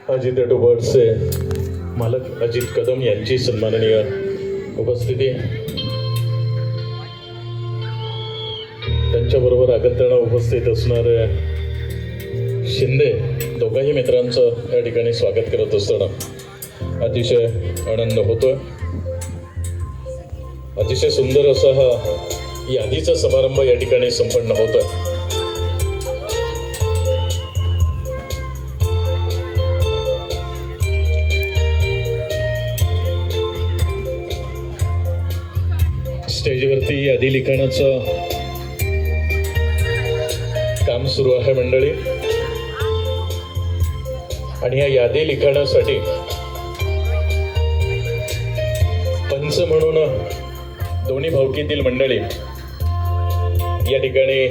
अजित ऑटोबर्ड्सचे मालक अजित कदम यांची सन्माननीय उपस्थिती, त्यांच्याबरोबर आगंतुक उपस्थित असणारे शिंदे दोघाही मित्रांचं या ठिकाणी स्वागत करत असताना अतिशय आनंद होतोय. अतिशय सुंदर असा हा यादीचा समारंभ या ठिकाणी संपन्न होतोय. स्टेजवरती यादी लिखाणाचं काम सुरू आहे मंडळी, आणि या यादी लिखाणासाठी पंच म्हणून दोन्ही भावकीतील मंडळी या ठिकाणी